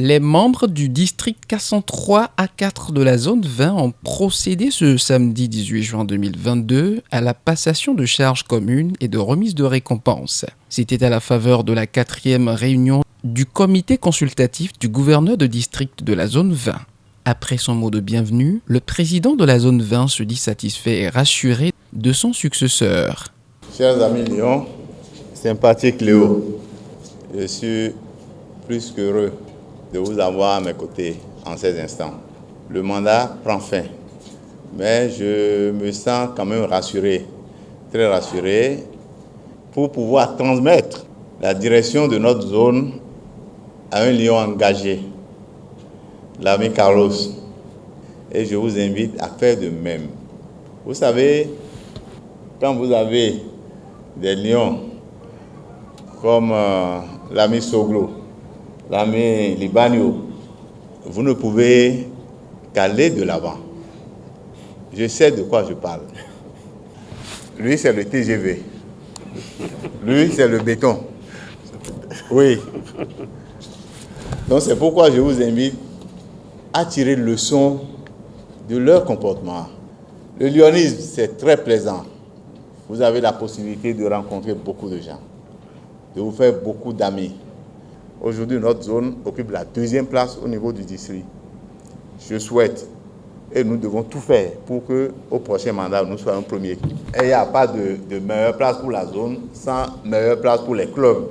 Les membres du district K103 A4 de la zone 20 ont procédé ce samedi 18 juin 2022 à la passation de charges communes et de remise de récompenses. C'était à la faveur de la 4e réunion du comité consultatif du gouverneur de district de la zone 20. Après son mot de bienvenue, le président de la zone 20 se dit satisfait et rassuré de son successeur. Chers amis Lyon, sympathique Léo, je suis plus qu'heureux de vous avoir à mes côtés en ces instants. Le mandat prend fin, mais je me sens quand même rassuré, très rassuré, pour pouvoir transmettre la direction de notre zone à un Lyon engagé, l'ami Carlos. Et je vous invite à faire de même. Vous savez, quand vous avez des lions comme l'ami Soglo, l'ami Libanio, vous ne pouvez qu'aller de l'avant. Je sais de quoi je parle. Lui, c'est le TGV. Lui, c'est le béton. Oui. Donc, c'est pourquoi je vous invite à tirer leçon de leur comportement. Le lyonisme, c'est très plaisant. Vous avez la possibilité de rencontrer beaucoup de gens, de vous faire beaucoup d'amis. Aujourd'hui, notre zone occupe la 2e place au niveau du district. Je souhaite, et nous devons tout faire pour qu'au prochain mandat, nous soyons premiers. Et il n'y a pas de meilleure place pour la zone sans meilleure place pour les clubs.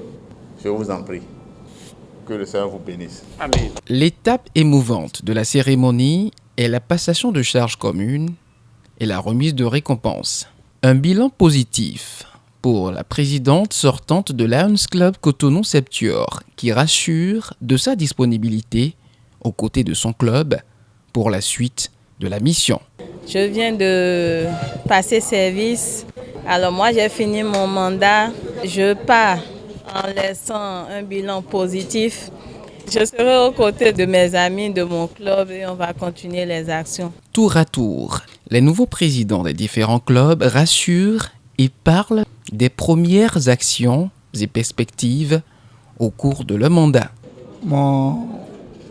Je vous en prie. Que le Seigneur vous bénisse. Amen. L'étape émouvante de la cérémonie est la passation de charges communes et la remise de récompenses. Un bilan positif pour la présidente sortante de Lions Club Cotonou-Septior, qui rassure de sa disponibilité aux côtés de son club pour la suite de la mission. Je viens de passer service. Alors moi, j'ai fini mon mandat. Je pars en laissant un bilan positif. Je serai aux côtés de mes amis, de mon club et on va continuer les actions. Tour à tour, les nouveaux présidents des différents clubs rassurent et parlent des premières actions et perspectives au cours de leur mandat. Mon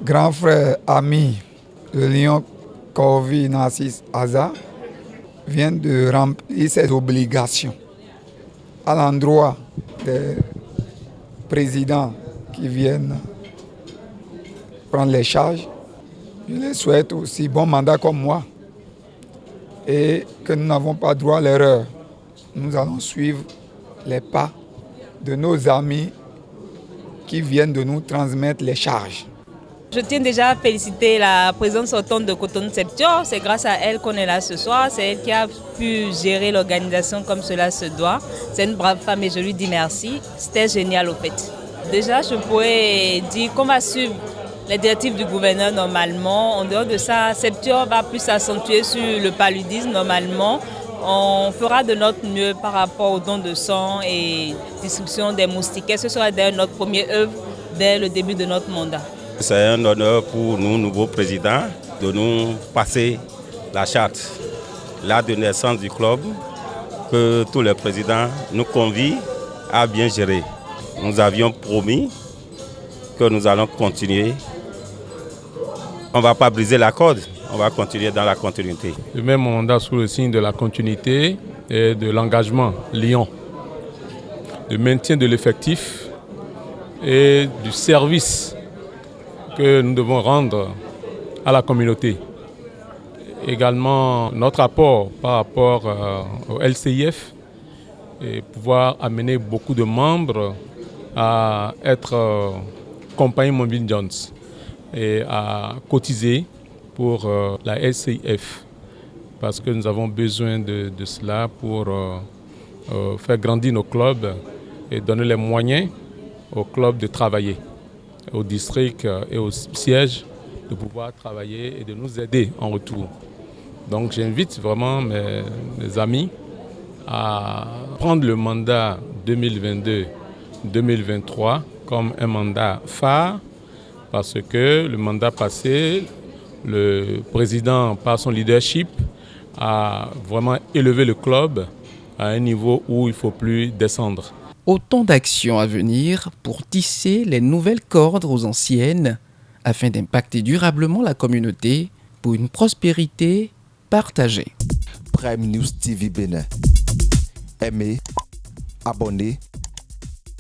grand frère ami, le Lion Corvi Narcisse Aza, vient de remplir ses obligations à l'endroit des présidents qui viennent prendre les charges. Je les souhaite aussi bon mandat comme moi et que nous n'avons pas droit à l'erreur. Nous allons suivre les pas de nos amis qui viennent de nous transmettre les charges. Je tiens déjà à féliciter la présidente sortante de Cotonou-Septior. C'est grâce à elle qu'on est là ce soir. C'est elle qui a pu gérer l'organisation comme cela se doit. C'est une brave femme et je lui dis merci. C'était génial au fait. Déjà, je pourrais dire qu'on va suivre les directives du gouverneur normalement. En dehors de ça, Septior va plus s'accentuer sur le paludisme normalement. On fera de notre mieux par rapport aux dons de sang et distribution des moustiquaires. Ce sera d'ailleurs notre première œuvre dès le début de notre mandat. C'est un honneur pour nous, nouveaux présidents, de nous passer la charte, la de naissance du club, que tous les présidents nous convient à bien gérer. Nous avions promis que nous allons continuer. On ne va pas briser la corde, on va continuer dans la continuité. Je mets mon mandat sous le signe de la continuité et de l'engagement Lyon, de maintien de l'effectif et du service que nous devons rendre à la communauté. Également notre apport par rapport au LCIF et pouvoir amener beaucoup de membres à être compagnie Mobile Jones et à cotiser pour la LCIF parce que nous avons besoin de cela pour faire grandir nos clubs et donner les moyens aux clubs de travailler, au district et au siège de pouvoir travailler et de nous aider en retour. Donc j'invite vraiment mes amis à prendre le mandat 2022-2023 comme un mandat phare parce que le mandat passé, le président, par son leadership, a vraiment élevé le club à un niveau où il ne faut plus descendre. Autant d'actions à venir pour tisser les nouvelles cordes aux anciennes afin d'impacter durablement la communauté pour une prospérité partagée. Prime News TV Bénin. Aimez, abonnez,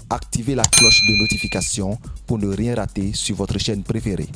activez la cloche de notification pour ne rien rater sur votre chaîne préférée.